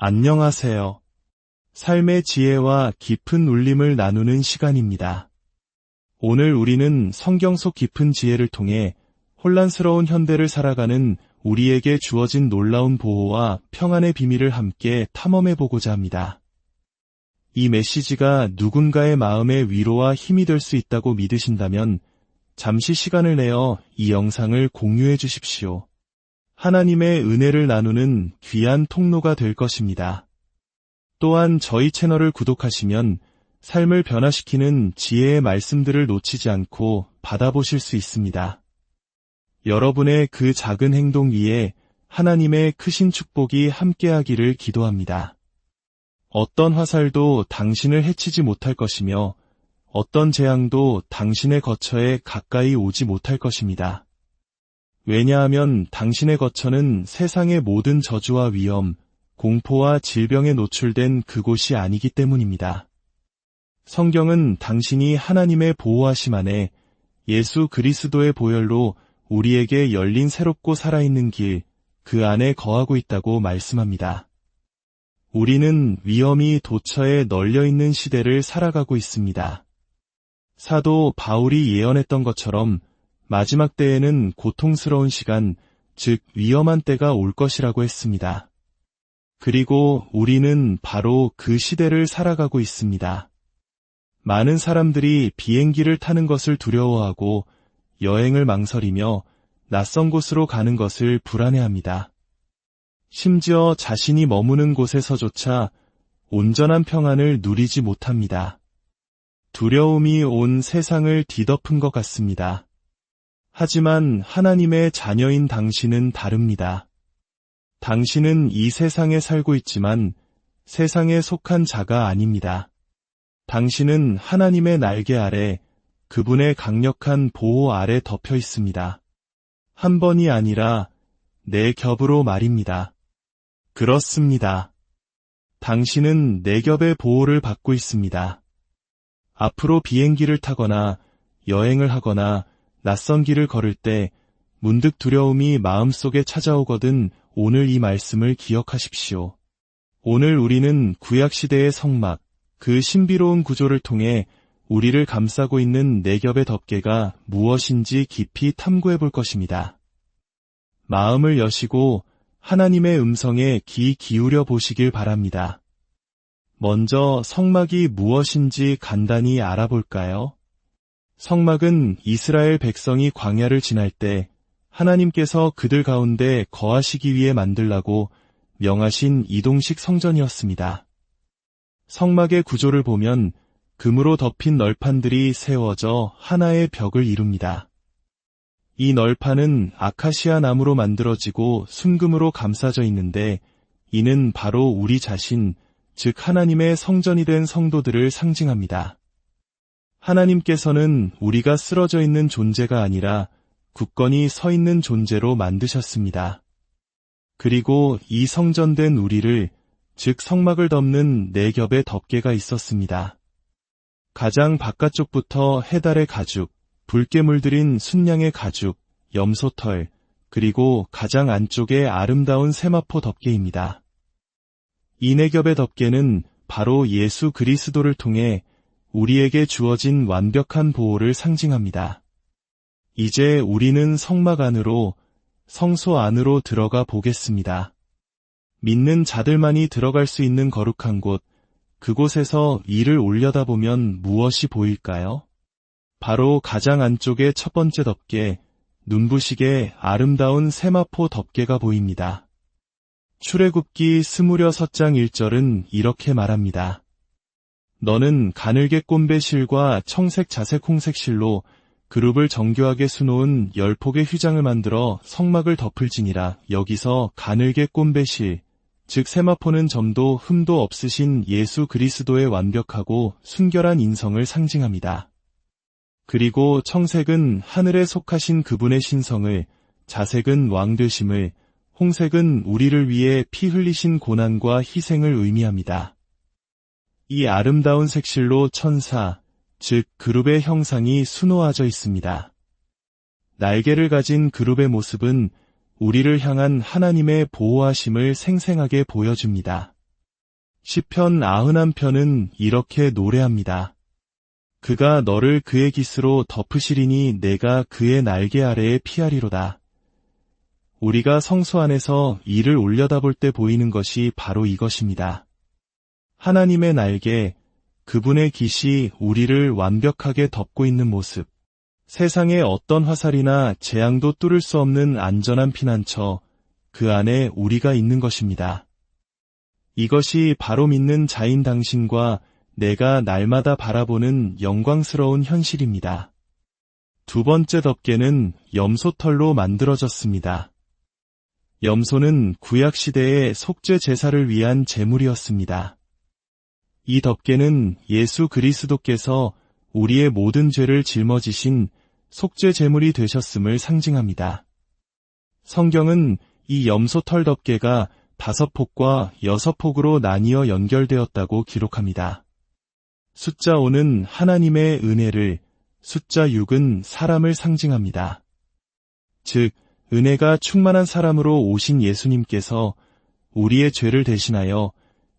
안녕하세요. 삶의 지혜와 깊은 울림을 나누는 시간입니다. 오늘 우리는 성경 속 깊은 지혜를 통해 혼란스러운 현대를 살아가는 우리에게 주어진 놀라운 보호와 평안의 비밀을 함께 탐험해 보고자 합니다. 이 메시지가 누군가의 마음의 위로와 힘이 될 수 있다고 믿으신다면 잠시 시간을 내어 이 영상을 공유해 주십시오. 하나님의 은혜를 나누는 귀한 통로가 될 것입니다. 또한 저희 채널을 구독하시면 삶을 변화시키는 지혜의 말씀들을 놓치지 않고 받아보실 수 있습니다. 여러분의 그 작은 행동 위에 하나님의 크신 축복이 함께하기를 기도합니다. 어떤 화살도 당신을 해치지 못할 것이며 어떤 재앙도 당신의 거처에 가까이 오지 못할 것입니다. 왜냐하면 당신의 거처는 세상의 모든 저주와 위험, 공포와 질병에 노출된 그곳이 아니기 때문입니다. 성경은 당신이 하나님의 보호하심 안에 예수 그리스도의 보혈로 우리에게 열린 새롭고 살아있는 길, 그 안에 거하고 있다고 말씀합니다. 우리는 위험이 도처에 널려있는 시대를 살아가고 있습니다. 사도 바울이 예언했던 것처럼 마지막 때에는 고통스러운 시간, 즉 위험한 때가 올 것이라고 했습니다. 그리고 우리는 바로 그 시대를 살아가고 있습니다. 많은 사람들이 비행기를 타는 것을 두려워하고 여행을 망설이며 낯선 곳으로 가는 것을 불안해합니다. 심지어 자신이 머무는 곳에서조차 온전한 평안을 누리지 못합니다. 두려움이 온 세상을 뒤덮은 것 같습니다. 하지만 하나님의 자녀인 당신은 다릅니다. 당신은 이 세상에 살고 있지만 세상에 속한 자가 아닙니다. 당신은 하나님의 날개 아래 그분의 강력한 보호 아래 덮여 있습니다. 한 번이 아니라 내 겹으로 말입니다. 그렇습니다. 당신은 내 겹의 보호를 받고 있습니다. 앞으로 비행기를 타거나 여행을 하거나 낯선 길을 걸을 때 문득 두려움이 마음속에 찾아오거든 오늘 이 말씀을 기억하십시오. 오늘 우리는 구약시대의 성막, 그 신비로운 구조를 통해 우리를 감싸고 있는 네 겹의 덮개가 무엇인지 깊이 탐구해 볼 것입니다. 마음을 여시고 하나님의 음성에 귀 기울여 보시길 바랍니다. 먼저 성막이 무엇인지 간단히 알아볼까요? 성막은 이스라엘 백성이 광야를 지날 때 하나님께서 그들 가운데 거하시기 위해 만들라고 명하신 이동식 성전이었습니다. 성막의 구조를 보면 금으로 덮인 널판들이 세워져 하나의 벽을 이룹니다. 이 널판은 아카시아 나무로 만들어지고 순금으로 감싸져 있는데 이는 바로 우리 자신, 즉 하나님의 성전이 된 성도들을 상징합니다. 하나님께서는 우리가 쓰러져 있는 존재가 아니라 굳건히 서 있는 존재로 만드셨습니다. 그리고 이 성전된 우리를, 즉 성막을 덮는 네 겹의 덮개가 있었습니다. 가장 바깥쪽부터 해달의 가죽, 붉게 물들인 순양의 가죽, 염소털, 그리고 가장 안쪽에 아름다운 세마포 덮개입니다. 이 네 겹의 덮개는 바로 예수 그리스도를 통해 우리에게 주어진 완벽한 보호를 상징합니다. 이제 우리는 성막 안으로, 성소 안으로 들어가 보겠습니다. 믿는 자들만이 들어갈 수 있는 거룩한 곳, 그곳에서 이를 올려다보면 무엇이 보일까요? 바로 가장 안쪽의 첫 번째 덮개, 눈부시게 아름다운 세마포 덮개가 보입니다. 출애굽기 스무려 섯장 1절은 이렇게 말합니다. 너는 가늘게 꼰배 실과 청색 자색 홍색 실로 그룹을 정교하게 수놓은 10폭의 휘장을 만들어 성막을 덮을지니라. 여기서 가늘게 꼰배 실, 즉 세마포는 점도 흠도 없으신 예수 그리스도의 완벽하고 순결한 인성을 상징합니다. 그리고 청색은 하늘에 속하신 그분의 신성을, 자색은 왕되심을, 홍색은 우리를 위해 피 흘리신 고난과 희생을 의미합니다. 이 아름다운 색실로 천사, 즉 그룹의 형상이 수놓아져 있습니다. 날개를 가진 그룹의 모습은 우리를 향한 하나님의 보호하심을 생생하게 보여줍니다. 시편 91편은 이렇게 노래합니다. 그가 너를 그의 깃으로 덮으시리니 내가 그의 날개 아래에 피하리로다. 우리가 성소 안에서 이를 올려다볼 때 보이는 것이 바로 이것입니다. 하나님의 날개, 그분의 깃이 우리를 완벽하게 덮고 있는 모습. 세상의 어떤 화살이나 재앙도 뚫을 수 없는 안전한 피난처, 그 안에 우리가 있는 것입니다. 이것이 바로 믿는 자인 당신과 내가 날마다 바라보는 영광스러운 현실입니다. 두 번째 덮개는 염소털로 만들어졌습니다. 염소는 구약시대의 속죄 제사를 위한 제물이었습니다. 이 덮개는 예수 그리스도께서 우리의 모든 죄를 짊어지신 속죄 제물이 되셨음을 상징합니다. 성경은 이 염소털 덮개가 5폭과 6폭으로 나뉘어 연결되었다고 기록합니다. 숫자 5는 하나님의 은혜를, 숫자 6은 사람을 상징합니다. 즉, 은혜가 충만한 사람으로 오신 예수님께서 우리의 죄를 대신하여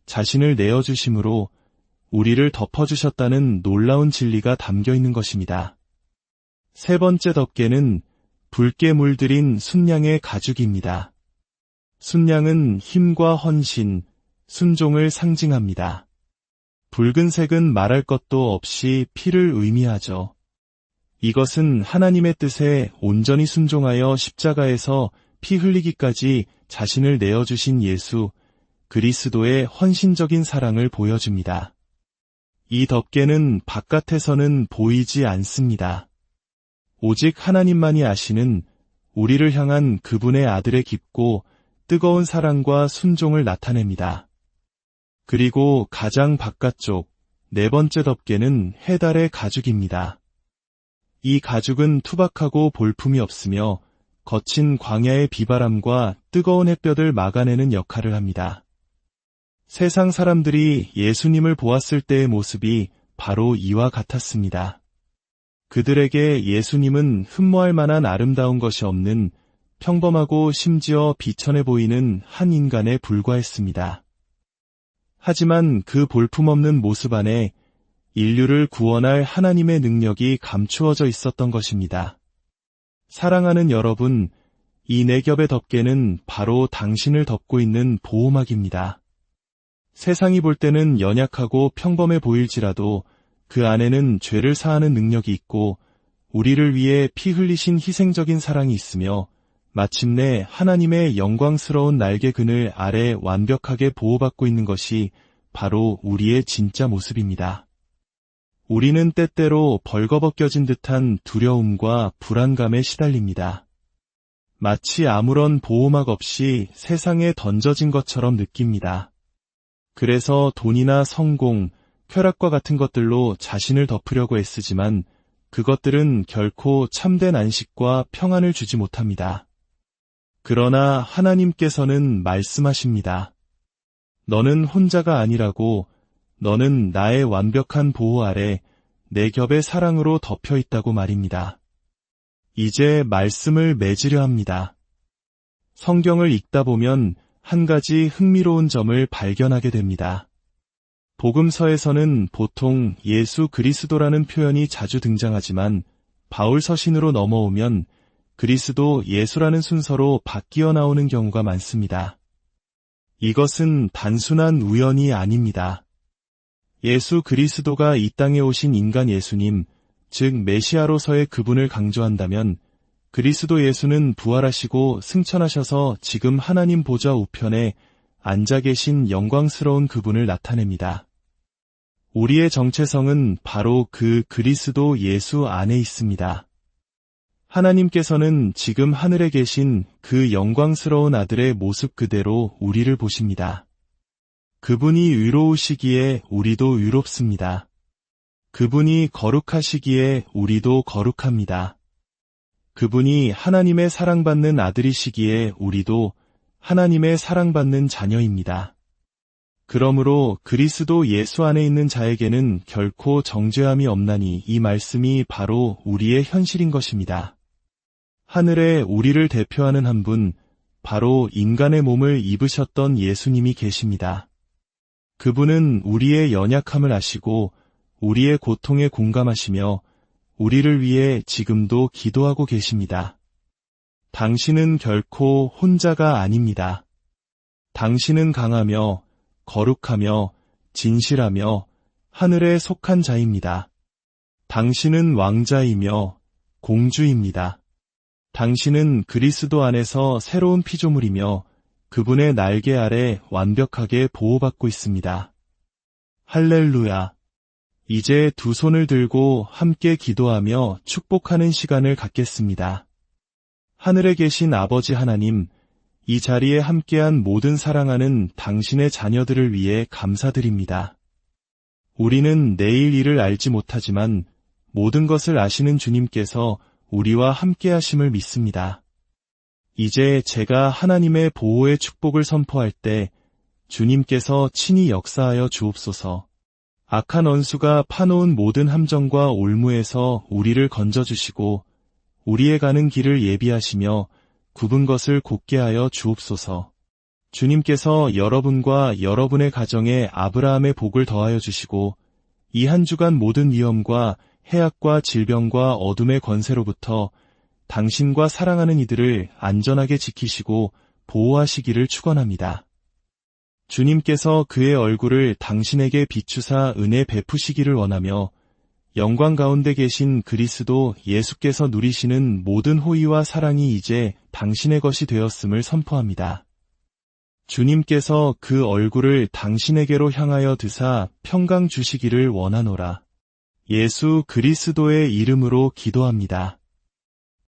자신을 내어주심으로 우리를 덮어주셨다는 놀라운 진리가 담겨 있는 것입니다. 세 번째 덮개는 붉게 물들인 순양의 가죽입니다. 순양은 힘과 헌신, 순종을 상징합니다. 붉은색은 말할 것도 없이 피를 의미하죠. 이것은 하나님의 뜻에 온전히 순종하여 십자가에서 피 흘리기까지 자신을 내어주신 예수, 그리스도의 헌신적인 사랑을 보여줍니다. 이 덮개는 바깥에서는 보이지 않습니다. 오직 하나님만이 아시는 우리를 향한 그분의 아들의 깊고 뜨거운 사랑과 순종을 나타냅니다. 그리고 가장 바깥쪽, 네 번째 덮개는 해달의 가죽입니다. 이 가죽은 투박하고 볼품이 없으며 거친 광야의 비바람과 뜨거운 햇볕을 막아내는 역할을 합니다. 세상 사람들이 예수님을 보았을 때의 모습이 바로 이와 같았습니다. 그들에게 예수님은 흠모할 만한 아름다운 것이 없는 평범하고 심지어 비천해 보이는 한 인간에 불과했습니다. 하지만 그 볼품없는 모습 안에 인류를 구원할 하나님의 능력이 감추어져 있었던 것입니다. 사랑하는 여러분, 이 네 겹의 덮개는 바로 당신을 덮고 있는 보호막입니다. 세상이 볼 때는 연약하고 평범해 보일지라도 그 안에는 죄를 사하는 능력이 있고 우리를 위해 피 흘리신 희생적인 사랑이 있으며 마침내 하나님의 영광스러운 날개 그늘 아래 완벽하게 보호받고 있는 것이 바로 우리의 진짜 모습입니다. 우리는 때때로 벌거벗겨진 듯한 두려움과 불안감에 시달립니다. 마치 아무런 보호막 없이 세상에 던져진 것처럼 느낍니다. 그래서 돈이나 성공, 쾌락과 같은 것들로 자신을 덮으려고 애쓰지만 그것들은 결코 참된 안식과 평안을 주지 못합니다. 그러나 하나님께서는 말씀하십니다. 너는 혼자가 아니라고, 너는 나의 완벽한 보호 아래 내 겹의 사랑으로 덮여 있다고 말입니다. 이제 말씀을 맺으려 합니다. 성경을 읽다 보면 한 가지 흥미로운 점을 발견하게 됩니다. 복음서에서는 보통 예수 그리스도라는 표현이 자주 등장하지만 바울 서신으로 넘어오면 그리스도 예수라는 순서로 바뀌어 나오는 경우가 많습니다. 이것은 단순한 우연이 아닙니다. 예수 그리스도가 이 땅에 오신 인간 예수님, 즉 메시아로서의 그분을 강조한다면 그리스도 예수는 부활하시고 승천하셔서 지금 하나님 보좌 우편에 앉아 계신 영광스러운 그분을 나타냅니다. 우리의 정체성은 바로 그 그리스도 예수 안에 있습니다. 하나님께서는 지금 하늘에 계신 그 영광스러운 아들의 모습 그대로 우리를 보십니다. 그분이 의로우시기에 우리도 의롭습니다. 그분이 거룩하시기에 우리도 거룩합니다. 그분이 하나님의 사랑받는 아들이시기에 우리도 하나님의 사랑받는 자녀입니다. 그러므로 그리스도 예수 안에 있는 자에게는 결코 정죄함이 없나니 이 말씀이 바로 우리의 현실인 것입니다. 하늘에 우리를 대표하는 한 분, 바로 인간의 몸을 입으셨던 예수님이 계십니다. 그분은 우리의 연약함을 아시고 우리의 고통에 공감하시며 우리를 위해 지금도 기도하고 계십니다. 당신은 결코 혼자가 아닙니다. 당신은 강하며 거룩하며 진실하며 하늘에 속한 자입니다. 당신은 왕자이며 공주입니다. 당신은 그리스도 안에서 새로운 피조물이며 그분의 날개 아래 완벽하게 보호받고 있습니다. 할렐루야. 이제 두 손을 들고 함께 기도하며 축복하는 시간을 갖겠습니다. 하늘에 계신 아버지 하나님, 이 자리에 함께한 모든 사랑하는 당신의 자녀들을 위해 감사드립니다. 우리는 내일 일을 알지 못하지만 모든 것을 아시는 주님께서 우리와 함께하심을 믿습니다. 이제 제가 하나님의 보호의 축복을 선포할 때 주님께서 친히 역사하여 주옵소서. 악한 원수가 파놓은 모든 함정과 올무에서 우리를 건져주시고 우리의 가는 길을 예비하시며 굽은 것을 곧게 하여 주옵소서. 주님께서 여러분과 여러분의 가정에 아브라함의 복을 더하여 주시고 이 한 주간 모든 위험과 해악과 질병과 어둠의 권세로부터 당신과 사랑하는 이들을 안전하게 지키시고 보호하시기를 축원합니다. 주님께서 그의 얼굴을 당신에게 비추사 은혜 베푸시기를 원하며 영광 가운데 계신 그리스도 예수께서 누리시는 모든 호의와 사랑이 이제 당신의 것이 되었음을 선포합니다. 주님께서 그 얼굴을 당신에게로 향하여 드사 평강 주시기를 원하노라. 예수 그리스도의 이름으로 기도합니다.